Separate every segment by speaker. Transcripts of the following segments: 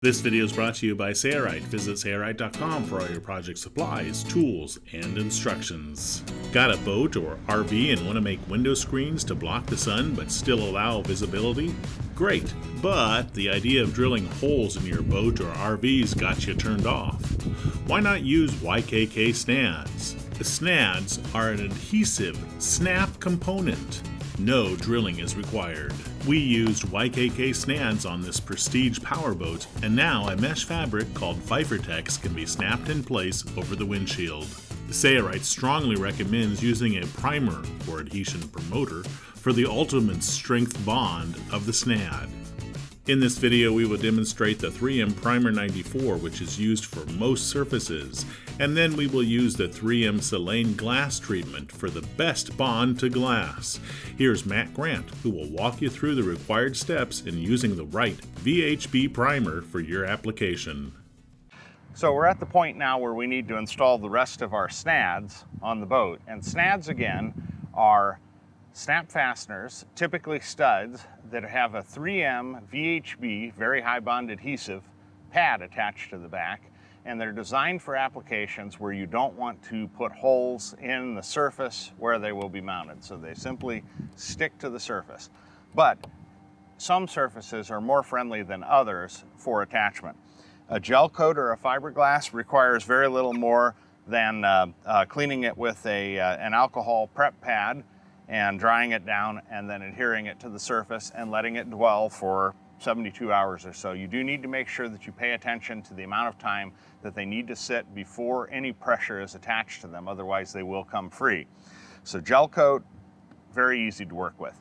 Speaker 1: This video is brought to you by Sailrite. Visit sailrite.com for all your project supplies, tools, and instructions. Got a boat or RV and want to make window screens to block the sun but still allow visibility? Great, but the idea of drilling holes in your boat or RVs got you turned off. Why not use YKK Snads? The Snads are an adhesive snap component. No drilling is required. We used YKK Snads on this prestige powerboat, and now a mesh fabric called Phifertex can be snapped in place over the windshield. Sailrite strongly recommends using a primer or adhesion promoter for the ultimate strength bond of the Snad. In this video, we will demonstrate the 3M Primer 94, which is used for most surfaces, and then we will use the 3M Silane glass treatment for the best bond to glass. Here's Matt Grant, who will walk you through the required steps in using the right VHB primer for your application.
Speaker 2: So we're at the point now where we need to install the rest of our Snads on the boat. And Snads, again, are snap fasteners, typically studs, that have a 3M VHB, very high bond adhesive, pad attached to the back. And they're designed for applications where you don't want to put holes in the surface where they will be mounted. So they simply stick to the surface. But some surfaces are more friendly than others for attachment. A gel coat or a fiberglass requires very little more than cleaning it with an alcohol prep pad and drying it down and then adhering it to the surface and letting it dwell for 72 hours or so. You do need to make sure that you pay attention to the amount of time that they need to sit before any pressure is attached to them, otherwise they will come free. So gel coat, very easy to work with.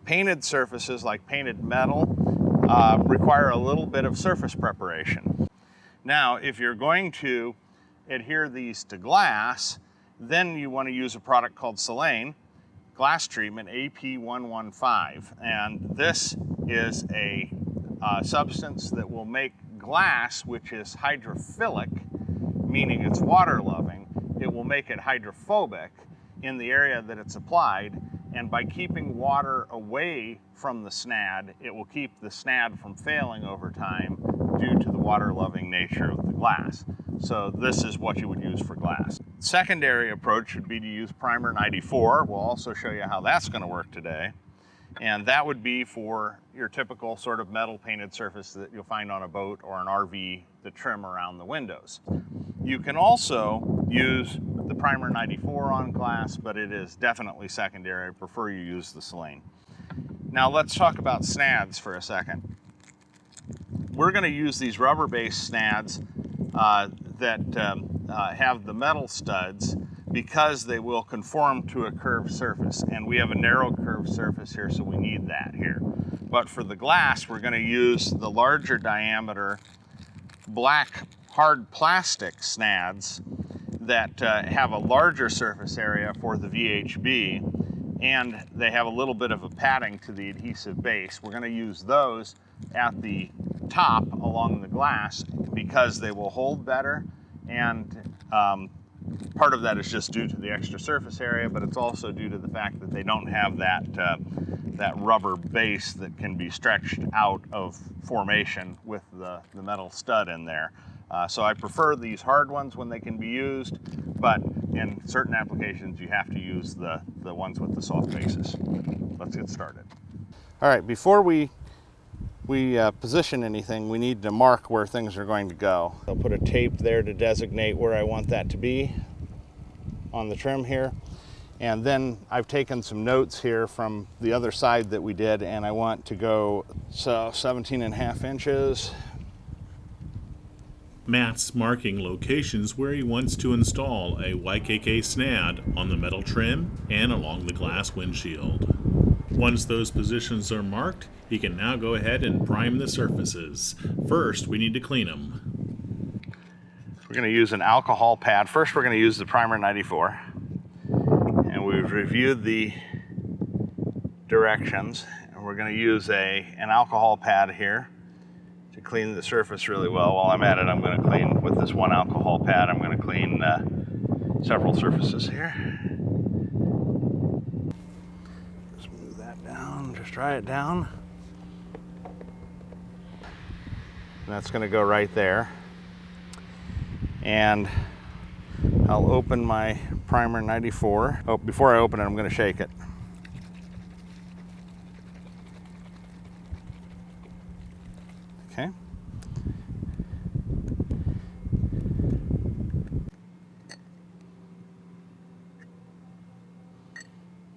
Speaker 2: Painted surfaces like painted metal require a little bit of surface preparation. Now, if you're going to adhere these to glass, then you want to use a product called Silane glass treatment AP115, and this is a substance that will make glass, which is hydrophilic, meaning it's water loving, it will make it hydrophobic in the area that it's applied, and by keeping water away from the Snad, it will keep the Snad from failing over time due to the water loving nature of the glass. So this is what you would use for glass. Secondary approach would be to use Primer 94. We'll also show you how that's going to work today. And that would be for your typical sort of metal painted surface that you'll find on a boat or an RV that trim around the windows. You can also use the Primer 94 on glass, but it is definitely secondary. I prefer you use the Silane. Now let's talk about Snads for a second. We're going to use these rubber-based Snads that have the metal studs because they will conform to a curved surface, and we have a narrow curved surface here, so we need that here. But for the glass, we're going to use the larger diameter black hard plastic Snads that have a larger surface area for the VHB, and they have a little bit of a padding to the adhesive base. We're going to use those at the top along the glass because they will hold better, and part of that is just due to the extra surface area, but it's also due to the fact that they don't have that rubber base that can be stretched out of formation with the metal stud in there. So I prefer these hard ones when they can be used, but in certain applications you have to use the ones with the soft bases. Let's get started. All right, before we position anything, we need to mark where things are going to go. I'll put a tape there to designate where I want that to be on the trim here. And then I've taken some notes here from the other side that we did, and I want to go 17.5 inches.
Speaker 1: Matt's marking locations where he wants to install a YKK Snad on the metal trim and along the glass windshield. Once those positions are marked, he can now go ahead and prime the surfaces. First, we need to clean them.
Speaker 2: We're going to use an alcohol pad. First, we're going to use the Primer 94. And we've reviewed the directions. And we're going to use an alcohol pad here to clean the surface really well. While I'm at it, I'm going to clean with this one alcohol pad. I'm going to clean several surfaces here. Smooth that down. Just dry it down. And that's going to go right there. And I'll open my primer 94. Oh, before I open it, I'm going to shake it. Okay.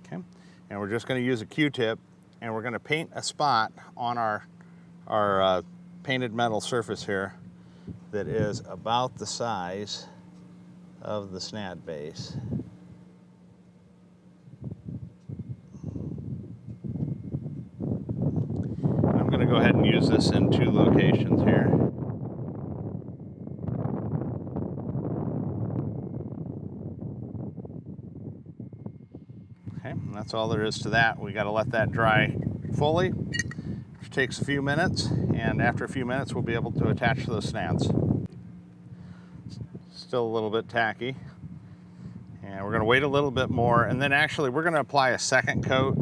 Speaker 2: Okay. And we're just going to use a Q-tip, and we're going to paint a spot on our painted metal surface here that is about the size of the snad base. I'm going to go ahead and use this in 2 locations here. Okay, and that's all there is to that. We got to let that dry fully, which takes a few minutes, and after a few minutes we'll be able to attach those snads. Still a little bit tacky, and we're going to wait a little bit more, and then actually we're going to apply a second coat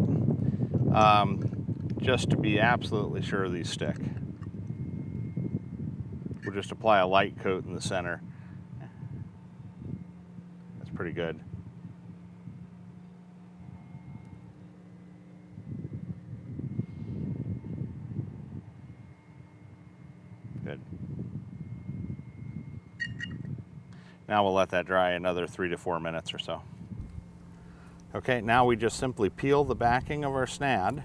Speaker 2: just to be absolutely sure these stick. We'll just apply a light coat in the center. That's pretty good. Good. Now we'll let that dry another 3 to 4 minutes or so. Okay, now we just simply peel the backing of our snad.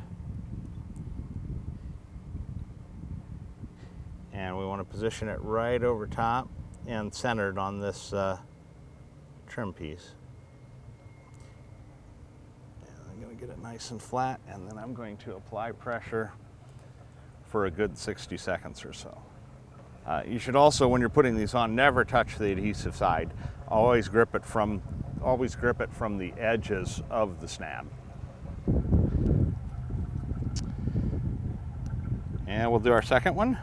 Speaker 2: And we want to position it right over top and centered on this trim piece. And I'm going to get it nice and flat, and then I'm going to apply pressure for a good 60 seconds or so. You should also, when you're putting these on, never touch the adhesive side. Always grip it from the edges of the snad. And we'll do our second one.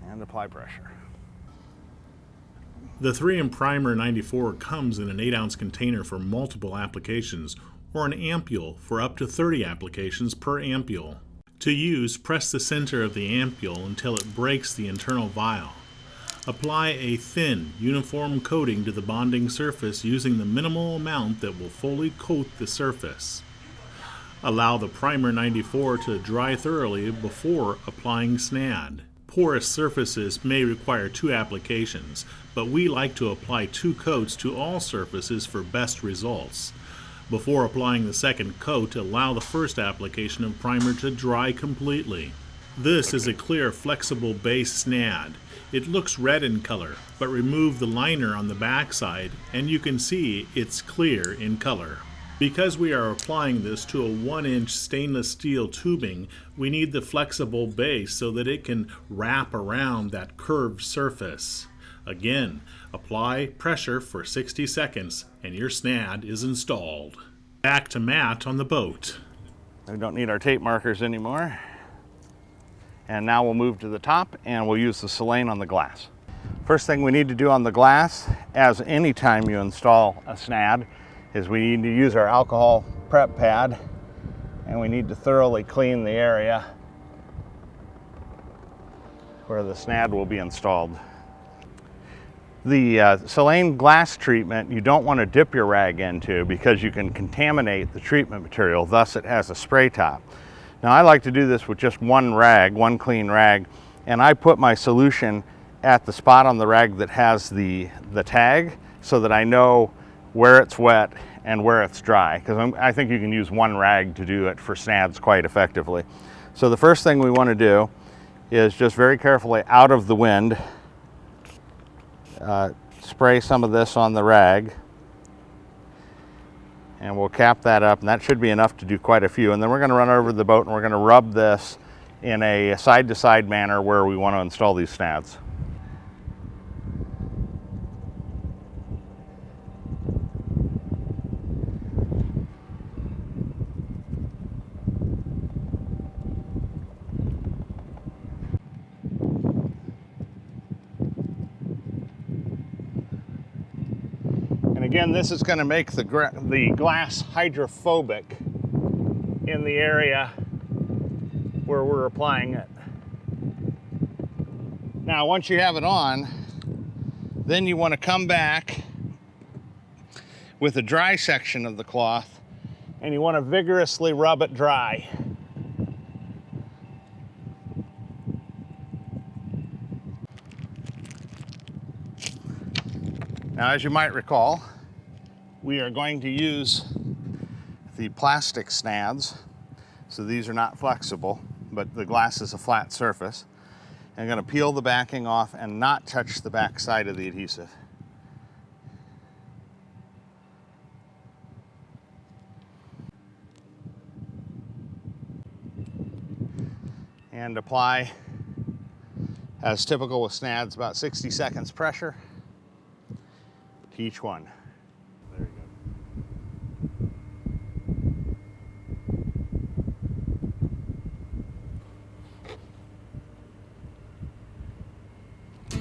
Speaker 2: And apply pressure.
Speaker 1: The 3M Primer 94 comes in an 8-ounce container for multiple applications, or an ampule for up to 30 applications per ampule. To use, press the center of the ampule until it breaks the internal vial. Apply a thin, uniform coating to the bonding surface using the minimal amount that will fully coat the surface. Allow the Primer 94 to dry thoroughly before applying snad. Porous surfaces may require 2 applications, but we like to apply 2 coats to all surfaces for best results. Before applying the second coat, allow the first application of primer to dry completely. This is a clear, flexible base snad. It looks red in color, but remove the liner on the backside and you can see it's clear in color. Because we are applying this to a 1-inch stainless steel tubing, we need the flexible base so that it can wrap around that curved surface. Again, apply pressure for 60 seconds and your snad is installed. Back to Matt on the boat.
Speaker 2: We don't need our tape markers anymore. And now we'll move to the top and we'll use the Silane on the glass. First thing we need to do on the glass, as any time you install a snad, is we need to use our alcohol prep pad, and we need to thoroughly clean the area where the snad will be installed. The Silane glass treatment you don't want to dip your rag into because you can contaminate the treatment material, thus it has a spray top. Now I like to do this with just one rag, one clean rag, and I put my solution at the spot on the rag that has the tag so that I know where it's wet and where it's dry, because I think you can use one rag to do it for snads quite effectively. So the first thing we want to do is just very carefully out of the wind, spray some of this on the rag, and we'll cap that up, and that should be enough to do quite a few. And then we're going to run over the boat and we're going to rub this in a side-to-side manner where we want to install these snads. Again, this is going to make the glass hydrophobic in the area where we're applying it. Now, once you have it on, then you want to come back with a dry section of the cloth and you want to vigorously rub it dry. Now, as you might recall, we are going to use the plastic snads. So these are not flexible, but the glass is a flat surface. I'm going to peel the backing off and not touch the back side of the adhesive. And apply, as typical with snads, about 60 seconds pressure to each one. There you go.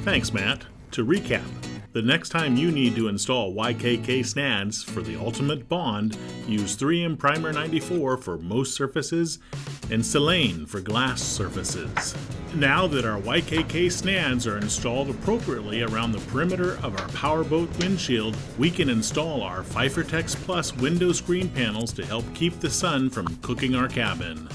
Speaker 1: Thanks, Matt. To recap, the next time you need to install YKK Snads for the ultimate bond, use 3M Primer 94 for most surfaces and Silane for glass surfaces. Now that our YKK Snads are installed appropriately around the perimeter of our powerboat windshield, we can install our Phifertex Plus window screen panels to help keep the sun from cooking our cabin.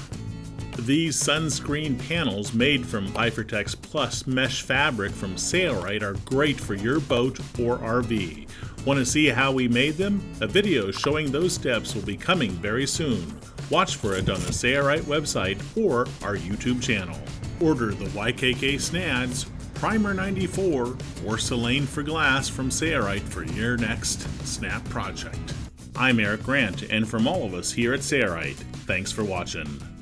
Speaker 1: These sunscreen panels made from Phifertex Plus mesh fabric from Silane are great for your boat or RV. Want to see how we made them? A video showing those steps will be coming very soon. Watch for it on the Silane website or our YouTube channel. Order the YKK Snads, Primer 94, or Silane for glass from Silane for your next snap project. I'm Eric Grant, and from all of us here at Silane, thanks for watching.